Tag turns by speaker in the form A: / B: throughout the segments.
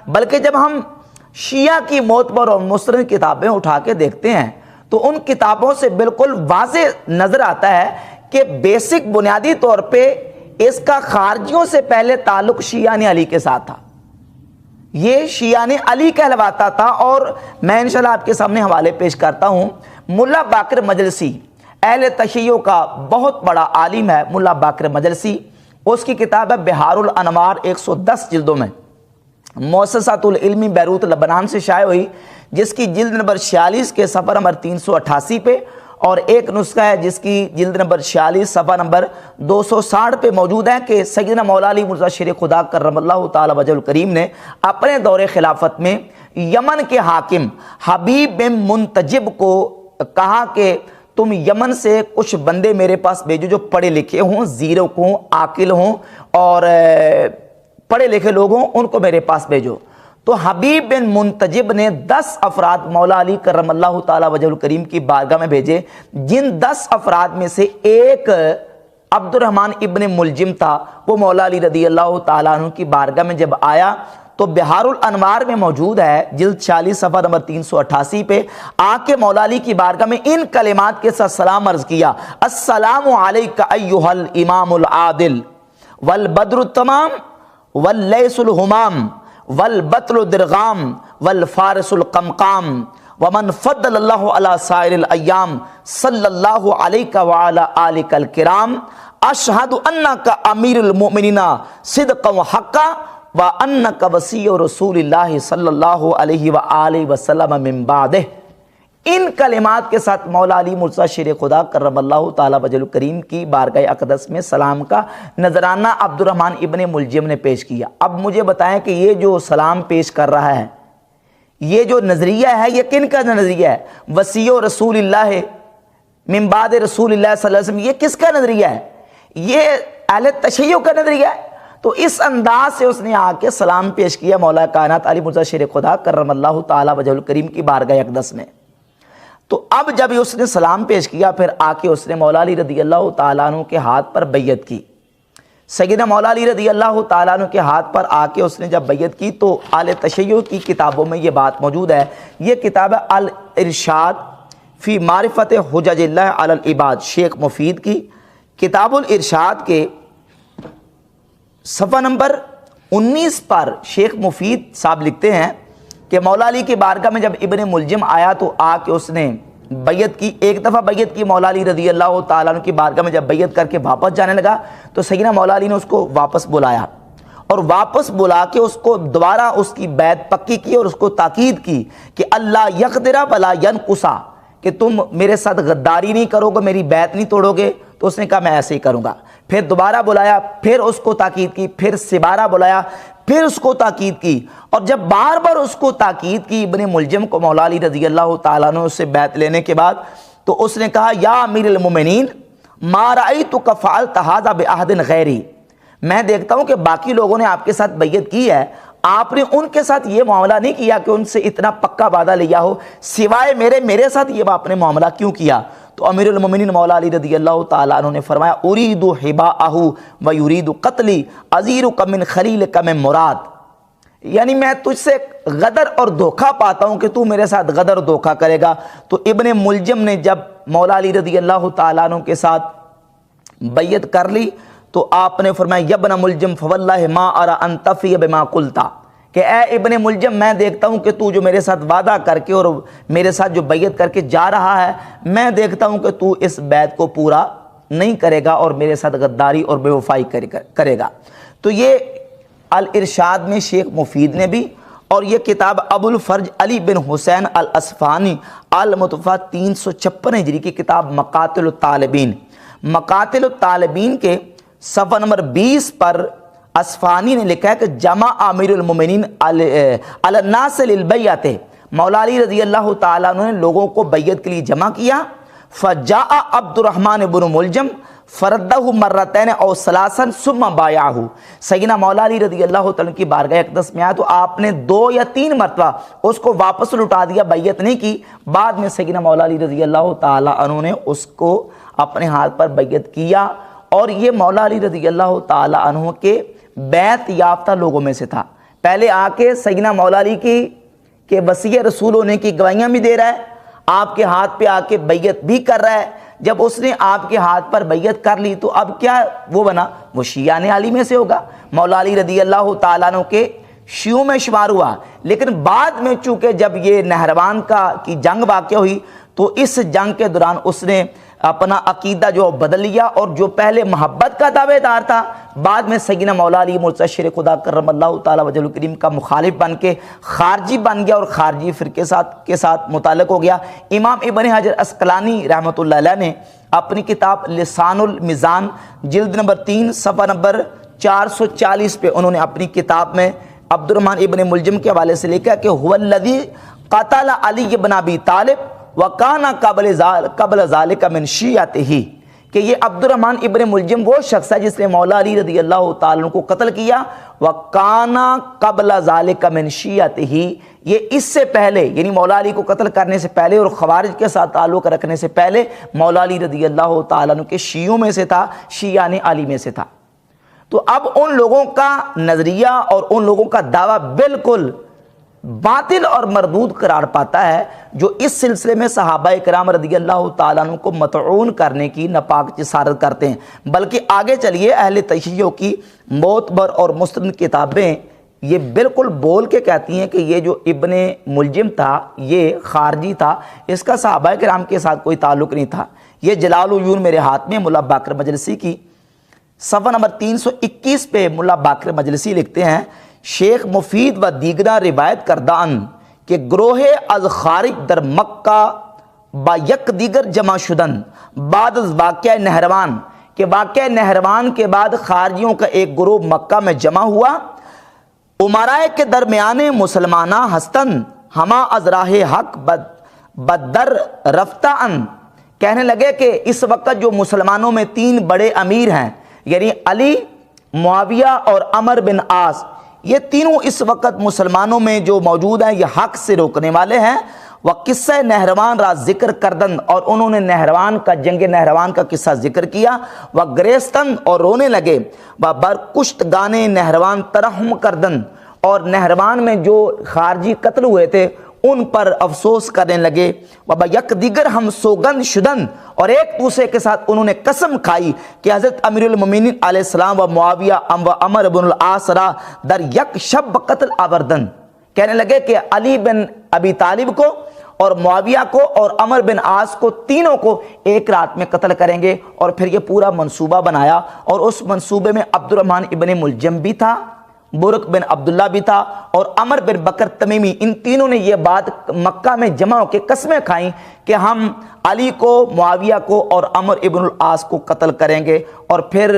A: بلکہ جب ہم شیعہ کی معتبر اور مستند کتابیں اٹھا کے دیکھتے ہیں تو ان کتابوں سے بالکل واضح نظر آتا ہے کہ بیسک بنیادی طور پہ اس کا خارجیوں سے پہلے تعلق شیعہ علی کے ساتھ تھا، یہ شیعہ علی کہلواتا تھا۔ اور میں انشاءاللہ آپ کے سامنے حوالے پیش کرتا ہوں، ملا باقر مجلسی اہل تشیع کا بہت بڑا عالم ہے، ملا باقر مجلسی، اس کی کتاب ہے بہار الانوار، 110 جلدوں میں، مؤسسۃ العلمی بیروت لبنان سے شائع ہوئی، جس کی جلد نمبر 46 کے صفحہ نمبر 388 پہ، اور ایک نسخہ ہے جس کی جلد نمبر 46 صفحہ نمبر 260 پہ موجود ہے کہ سیدنا مولا علی مرزا شیر خدا کرم اللہ تعالی وجہ الکریم نے اپنے دور خلافت میں یمن کے حاکم حبیب بن منتجب کو کہا کہ تم یمن سے کچھ بندے میرے پاس بھیجو جو پڑھے لکھے ہوں، زیرک ہوں، عاقل ہوں اور پڑھے لکھے لوگ ہوں، ان کو میرے پاس بھیجو۔ تو حبیب بن منتجب نے 10 افراد مولا علی کرم اللہ تعالی وجہ الکریم کی بارگاہ میں بھیجے، جن 10 افراد میں سے ایک عبد الرحمن ابن ملجم تھا۔ وہ مولا علی رضی اللہ تعالیٰ عنہ کی بارگاہ میں جب آیا تو بہار الانوار میں موجود ہے، جلد 40 صفحہ نمبر 388 پہ، آ کے مولا علی کی بارگاہ میں ان کلمات کے ساتھ سلام عرض کیا: السلام علیک ایھا الامام العادل والبدر التمام واللیث الہمام والبطل الدرغام والفارس القمقام ومن فضل اللہ علی سائر الایام صلی اللہ علیک وعلی آلک الکرام، اشہد انک امیر المؤمنین صدقا وحقا وانک وصی رسول اللہ صلی اللہ علیہ وآلہ وسلم من بعدہ۔ ان کلمات کے ساتھ مولا علی مرزا شیر خدا کرم اللہ تعالی وجہ الکریم کی بارگاہ اقدس میں سلام کا نذرانہ عبد الرحمن ابن ملجم نے پیش کیا۔ اب مجھے بتائیں کہ یہ جو سلام پیش کر رہا ہے، یہ جو نظریہ ہے، یہ کن کا نظریہ ہے؟ وصی رسول اللہ من بعد رسول اللہ صلی اللہ علیہ وسلم، یہ کس کا نظریہ ہے؟ یہ اہل تشیع کا نظریہ ہے۔ تو اس انداز سے اس نے آ کے سلام پیش کیا مولا کائنات علی مرزا شیر خدا کرم اللہ تعالی وجہ الکریم کی بارگاہ اقدس میں۔ تو اب جب اس نے سلام پیش کیا، پھر آ کے اس نے مولا علی رضی اللہ تعالیٰ عنہ کے ہاتھ پر بیعت کی۔ سیدنا مولا علی رضی اللہ تعالیٰ عنہ کے ہاتھ پر آ کے اس نے جب بیعت کی تو اہل تشیع کی کتابوں میں یہ بات موجود ہے۔ یہ کتاب ہے الارشاد فی معرفت حجج اللہ علی العباد، شیخ مفید کی کتاب الارشاد کے صفحہ نمبر 19 پر شیخ مفید صاحب لکھتے ہیں کہ مولا علی کی بارگاہ میں جب ابن ملجم آیا تو آ کے اس نے بیعت کی، ایک دفعہ بیعت کی مولا علی رضی اللہ تعالیٰ عنہ کی بارگاہ میں جب بیعت کر کے واپس جانے لگا تو سیدنا مولا علی نے اس کو واپس بلایا، اور واپس بلا کے اس کو دوبارہ اس کی بیعت پکی کی اور اس کو تاکید کی کہ اللہ یقدر ولا ینقصا، کہ تم میرے ساتھ غداری نہیں کرو گے، میری بیعت نہیں توڑو گے۔ تو اس نے کہا میں ایسے ہی کروں گا۔ پھر دوبارہ بلایا، پھر اس کو تاکید کی، پھر سبارہ بلایا، پھر اس کو تاکید کی، اور جب بار بار اس کو تاکید کی ابن ملجم کو مولا علی رضی اللہ تعالیٰ عنہ سے بیعت لینے کے بعد، تو اس نے کہا یا امیر المومنین ما رأیتک فعلت ھذا بعہد غیری، میں دیکھتا ہوں کہ باقی لوگوں نے آپ کے ساتھ بیعت کی ہے، آپ نے ان کے ساتھ یہ معاملہ نہیں کیا کہ ان سے اتنا پکا وعدہ لیا ہو، سوائے میرے ساتھ یہ آپ نے معاملہ کیوں کیا؟ تو امیر المومنین مولا علی رضی اللہ تعالیٰ عنہ نے فرمایا ارید حباءہ و یرید قتلی ازیرک من خلیلک من مراد، یعنی میں تجھ سے غدر اور دھوکہ پاتا ہوں کہ تو میرے ساتھ غدر اور دھوکہ کرے گا۔ تو ابن ملجم نے جب مولا علی رضی اللہ تعالیٰ عنہ کے ساتھ بیعت کر لی تو آپ نے فرمایا یا ابن ملجم فواللہ ما ارى ان تفی بما قلت، کہ اے ابن ملجم میں دیکھتا ہوں کہ تو جو میرے ساتھ وعدہ کر کے اور میرے ساتھ جو بیعت کر کے جا رہا ہے، میں دیکھتا ہوں کہ تو اس بیعت کو پورا نہیں کرے گا اور میرے ساتھ غداری اور بے وفائی کرے گا۔ تو یہ الارشاد میں شیخ مفید نے بھی، اور یہ کتاب ابو الفرج علی بن حسین الاصفہانی المتوفیٰ 356 ہجری کی کتاب مقاتل الطالبین، مقاتل الطالبین کے صفحہ نمبر 20 پر اصفہانی نے لکھا ہے کہ جمع امیر المومنین علی الناس للبیعۃ، مولا علی رضی اللہ تعالیٰ عنہ نے لوگوں کو بیعت کے لیے جمع کیا، فجاء عبد الرحمن بن ملجم فردہ مرتین او ثلاثا ثم بایعہ، سیدنا مولا علی رضی اللہ تعالیٰ کی بارگاہ اقدس میں آیا تو آپ نے 2 یا 3 مرتبہ اس کو واپس لٹا دیا، بیعت نہیں کی۔ بعد میں سیدنا مولا علی رضی اللہ تعالیٰ عنہ نے اس کو اپنے ہاتھ پر بیعت کیا، اور یہ مولا علی رضی اللہ تعالیٰ عنہ کے بیعت یافتہ لوگوں میں سے تھا۔ پہلے آ کے سیدنا مولا علی کی کہ وصی رسول ہونے کی گواہیاں بھی دے رہا ہے، آپ کے ہاتھ پہ آ کے بیعت بھی کر رہا ہے۔ جب اس نے آپ کے ہاتھ پر بیعت کر لی تو اب کیا وہ بنا؟ وہ شیعان علی میں سے ہوگا، مولا علی رضی اللہ تعالیٰ عنہ کے شیعوں میں شمار ہوا۔ لیکن بعد میں چونکہ جب یہ نہروان کی جنگ واقع ہوئی تو اس جنگ کے دوران اس نے اپنا عقیدہ جو بدل لیا، اور جو پہلے محبت کا دعوے دار تھا بعد میں سیدنا مولا علی مرتضی شیر خدا کرم اللہ تعالیٰ وجہ الکریم کا مخالف بن کے خارجی بن گیا اور خارجی فرقے کے ساتھ متعلق ہو گیا۔ امام ابن حجر عسقلانی رحمۃ اللہ علیہ نے اپنی کتاب لسان المیزان جلد نمبر 3 صفحہ نمبر 440 پہ انہوں نے اپنی کتاب میں عبد الرحمن ابن ملجم کے حوالے سے لکھا کہ هو الذی قتل علی بن ابی طالب وکانا قبل ذالک من شیعتہ، کہ یہ عبد الرحمن ابن ملجم وہ شخص ہے جس نے مولا علی رضی اللہ تعالیٰ عنہ کو قتل کیا، وکانا قبل ذالک من شیعتہ، یہ اس سے پہلے یعنی مولا علی کو قتل کرنے سے پہلے اور خوارج کے ساتھ تعلق رکھنے سے پہلے مولا علی رضی اللہ تعالیٰ عنہ کے شیعوں میں سے تھا، شیعان علی میں سے تھا۔ تو اب ان لوگوں کا نظریہ اور ان لوگوں کا دعویٰ بالکل باطل اور مردود قرار پاتا ہے، جو اس سلسلے میں صحابہ کرام رضی اللہ تعالیٰ عنہ کو مطعون کرنے کی ناپاک جسارت کرتے ہیں۔ بلکہ آگے چلیے اہل تشیع کی معتبر اور مستند کتابیں یہ بالکل بول کے کہتی ہیں کہ یہ جو ابن ملجم تھا یہ خارجی تھا، اس کا صحابہ کرام کے ساتھ کوئی تعلق نہیں تھا۔ یہ جلال العیون میرے ہاتھ میں ملا باقر مجلسی کی صفحہ نمبر 321 پہ ملا باقر مجلسی لکھتے ہیں، شیخ مفید و دیگرہ روایت کردان کہ گروہ از خارج در مکہ با یک دیگر جمع شدن بعد از واقعہ نہروان، کہ واقعہ نہروان کے بعد خارجیوں کا ایک گروہ مکہ میں جمع ہوا، امرائے کے درمیان مسلمانہ ہستن ہما از راہ حق بدر رفتہ ان، کہنے لگے کہ اس وقت جو مسلمانوں میں 3 بڑے امیر ہیں یعنی علی، معاویہ اور عمر بن عاص، یہ تینوں اس وقت مسلمانوں میں جو موجود ہیں یہ حق سے روکنے والے ہیں۔ وہ قصہ نہروان را ذکر کردن، اور انہوں نے نہروان کا جنگ نہروان کا قصہ ذکر کیا، وہ گریستن اور رونے لگے، وہ برکشت گانے نہروان ترحم کردن، اور نہروان میں جو خارجی قتل ہوئے تھے ان پر افسوس کرنے لگے، وبا یک دیگر ہم سوگند شدن، اور ایک دوسرے کے ساتھ انہوں نے قسم کھائی کہ حضرت امیر المومنین علیہ السلام و معاویہ و عمر بن العاص را در یک شب قتل آوردن، کہنے لگے کہ علی بن ابی طالب کو اور معاویہ کو اور عمر بن عاص کو تینوں کو ایک رات میں قتل کریں گے۔ اور پھر یہ پورا منصوبہ بنایا، اور اس منصوبے میں عبد الرحمن ابن ملجم بھی تھا، برق بن عبداللہ بھی تھا، اور عمر بن بکر تمیمی، ان تینوں نے یہ بات مکہ میں جمع ہو کے قسمیں کھائیں کہ ہم علی کو، معاویہ کو اور عمر ابن العاص کو قتل کریں گے۔ اور پھر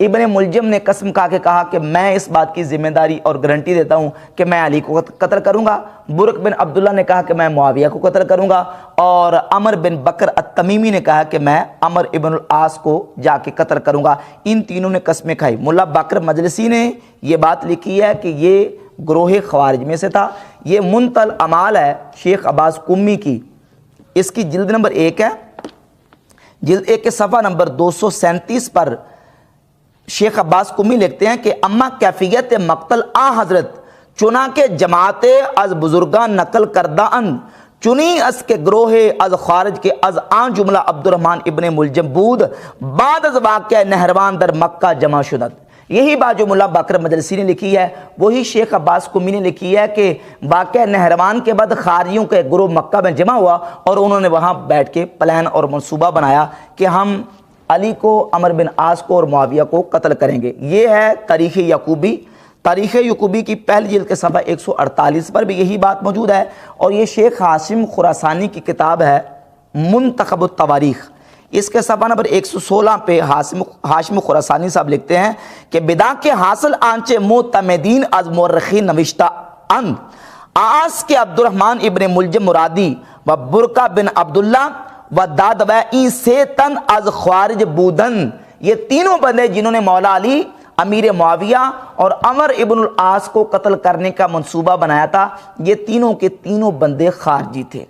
A: ابن ملجم نے قسم کھا کے کہا کہ میں اس بات کی ذمہ داری اور گارنٹی دیتا ہوں کہ میں علی کو قتل کروں گا۔ برق بن عبداللہ نے کہا کہ میں معاویہ کو قتل کروں گا، اور عمر بن بکر التمیمی نے کہا کہ میں عمر ابن العاص کو جا کے قتل کروں گا۔ ان تینوں نے قسمیں کھائی۔ ملا باقر مجلسی نے یہ بات لکھی ہے کہ یہ گروہ خوارج میں سے تھا۔ یہ منتل اعمال ہے شیخ عباس قمی کی، اس کی جلد نمبر 1 ہے، جلد 1 کے صفحہ نمبر 237 پر شیخ عباس قمی لکھتے ہیں کہ اما کیفیت مقتل حضرت چنانکہ جماعت از بزرگان نقل کردہ ان چنی اس کے گروہ از خارج کے از آن جملہ عبد الرحمن ابن ملجم بود بعد از واقعہ نہروان در مکہ جمع شدت۔ یہی بات جو ملا باقر مجلسی نے لکھی ہے وہی شیخ عباس قمی نے لکھی ہے کہ واقعہ نہروان کے بعد خارجیوں کا ایک گروہ مکہ میں جمع ہوا، اور انہوں نے وہاں بیٹھ کے پلان اور منصوبہ بنایا کہ ہم علی کو، عمر بن عاص کو اور معاویہ کو قتل کریں گے۔ یہ ہے تاریخ یعقوبی، تاریخ یعقوبی کی پہلی جلد کے صفحہ 148 پر بھی یہی بات موجود ہے، اور یہ شیخ ہاشم خراسانی کی کتاب ہے منتخب التواریخ، اس کے صفحہ نمبر 116 پہ ہاشم خراسانی صاحب لکھتے ہیں کہ بدا کے حاصل آنچے معتمدین از مورخین نوشتہ ان آس کے عبد الرحمن ابن ملجم مرادی و برقہ بن عبداللہ و دادوئی سے تن از خوارج بودن، یہ تینوں بندے جنہوں نے مولا علی، امیر معاویہ اور عمر ابن العاص کو قتل کرنے کا منصوبہ بنایا تھا، یہ تینوں کے تینوں بندے خارجی تھے۔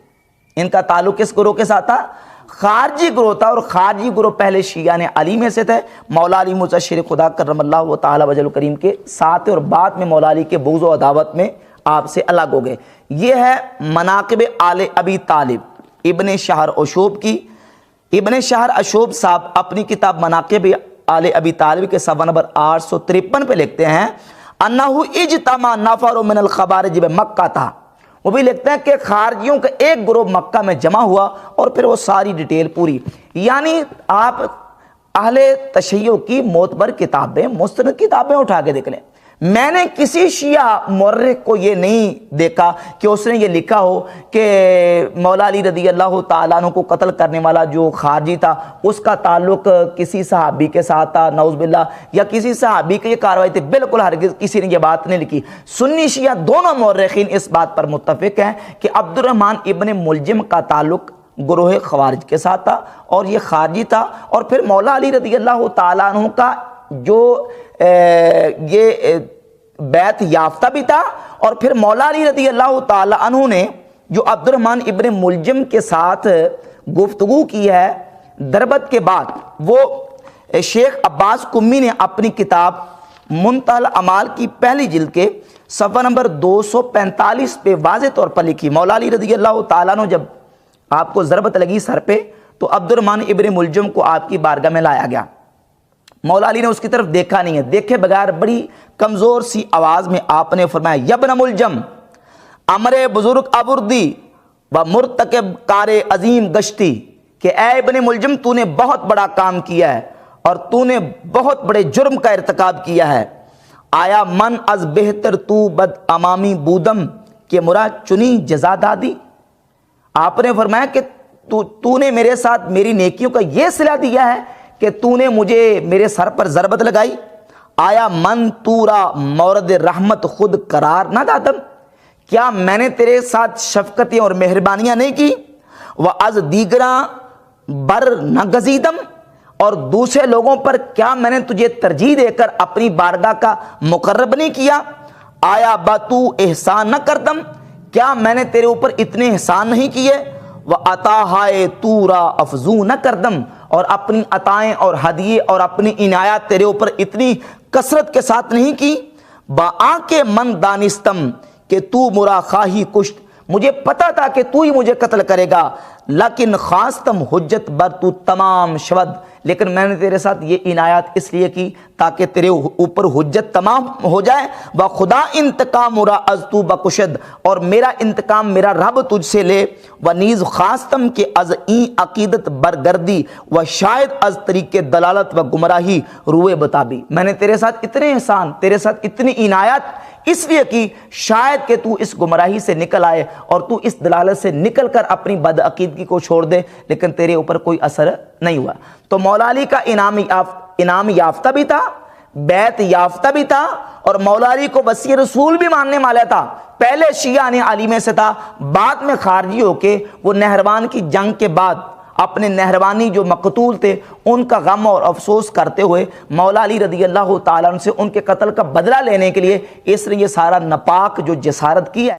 A: ان کا تعلق کس گروہ کے ساتھ تھا؟ خارجی گروہ تھا، اور خارجی گروہ پہلے شیعہ نے علی میں سے تھے، مولا علی متشر خدا کرم اللہ تعالی وجہ کریم کے ساتھ، اور بعد میں مولا علی کے بغض و عداوت میں آپ سے الگ ہو گئے۔ یہ ہے مناقب آل ابی طالب ابن شہر اشوب کی۔ ابن شہر اشوب صاحب اپنی کتاب مناقب آل ابی طالب کے صفحہ نمبر 853 پہ لکھتے ہیں انہو اجتمع نفر من الخوارج بمکہ تھا، وہ بھی لکھتے ہیں کہ خارجیوں کا ایک گروہ مکہ میں جمع ہوا، اور پھر وہ ساری ڈیٹیل پوری، یعنی آپ اہل تشیع کی معتبر کتابیں، مستند کتابیں اٹھا کے دیکھ لیں، میں نے کسی شیعہ مورخ کو یہ نہیں دیکھا کہ اس نے یہ لکھا ہو کہ مولا علی رضی اللہ تعالیٰ عنہ کو قتل کرنے والا جو خارجی تھا اس کا تعلق کسی صحابی کے ساتھ تھا، نعوذ باللہ، یا کسی صحابی کی یہ کاروائی تھی، بالکل ہرگز کسی نے یہ بات نہیں لکھی۔ سنی شیعہ دونوں مورخین اس بات پر متفق ہیں کہ عبد الرحمن ابن ملجم کا تعلق گروہ خوارج کے ساتھ تھا، اور یہ خارجی تھا، اور پھر مولا علی رضی اللہ تعالیٰ عنہ کا جو یہ بیعت یافتہ بھی تھا، اور پھر مولا علی رضی اللہ تعالی عنہ نے جو عبد الرحمن ابن ملجم کے ساتھ گفتگو کی ہے دربت کے بعد، وہ شیخ عباس قمی نے اپنی کتاب منتہی الاعمال کی پہلی جلد کے صفحہ نمبر 245 پہ واضح طور پر لکھی، مولا علی رضی اللہ تعالیٰ عنہ جب آپ کو ضربت لگی سر پہ تو عبد الرحمن ابن ملجم کو آپ کی بارگاہ میں لایا گیا، مولا علی نے اس کی طرف دیکھا نہیں ہے، دیکھے بغیر بڑی کمزور سی آواز میں آپ نے فرمایا یبن ملجم امر بزرگ ابردی و مرتکب کار عظیم گشتی، کہ اے ابن ملجم تو نے بہت بڑا کام کیا ہے اور تو نے بہت بڑے جرم کا ارتکاب کیا ہے، آیا من از بہتر تو بد امامی بودم کہ مرا چنی جزا دادی، آپ نے فرمایا کہ تو نے میرے ساتھ میری نیکیوں کا یہ صلہ دیا ہے کہ تو نے مجھے میرے سر پر ضربت لگائی، آیا من تورا مورد رحمت خود قرار نہ دادم، کیا میں نے تیرے ساتھ شفقتیں اور مہربانیاں نہیں کی، وَأَز دیگراں بر نہ گزیدم، اور دوسرے لوگوں پر کیا میں نے تجھے ترجیح دے کر اپنی بارگاہ کا مقرب نہیں کیا، آیا باتو احسان نہ کردم، کیا میں نے تیرے اوپر اتنے احسان نہیں کیے، وَعَطَاہائے تورا افزو نہ کردم، اور اپنی عطائیں اور ہدیے اور اپنی عنایات تیرے اوپر اتنی کثرت کے ساتھ نہیں کی، با آنکھ من دانستم کہ تو مرا خواہی کشت، مجھے پتا تھا کہ تو ہی مجھے قتل کرے گا، لیکن خواستم حجت بر تو تمام شود، لیکن میں نے تیرے ساتھ یہ عنایات اس لیے کی تاکہ تیرے اوپر حجت تمام ہو جائے، و خدا انتقام مرا از تو بکشد، اور میرا انتقام میرا رب تجھ سے لے، و نیز خواستم کہ از این عقیدت برگردی و شاید از طریق دلالت و گمراہی روئے بتابی، میں نے تیرے ساتھ اتنے احسان، تیرے ساتھ اتنی عنایات اس لیے کی شاید کہ تو اس گمراہی سے نکل آئے اور تو اس دلالت سے نکل کر اپنی بد عقیدگی کو چھوڑ دے، لیکن تیرے اوپر کوئی اثر نہیں ہوا۔ تو مولا علی کا انعام یافتہ بھی تھا، بیعت یافتہ بھی تھا، اور مولا علی کو وصی رسول بھی ماننے والا تھا، پہلے شیعہ نے علی میں سے تھا، بعد میں خارجی ہو کے وہ نہروان کی جنگ کے بعد اپنے نہروانی جو مقتول تھے ان کا غم اور افسوس کرتے ہوئے مولا علی رضی اللہ تعالیٰ عنہ سے ان کے قتل کا بدلہ لینے کے لیے اس نے یہ سارا ناپاک جو جسارت کی ہے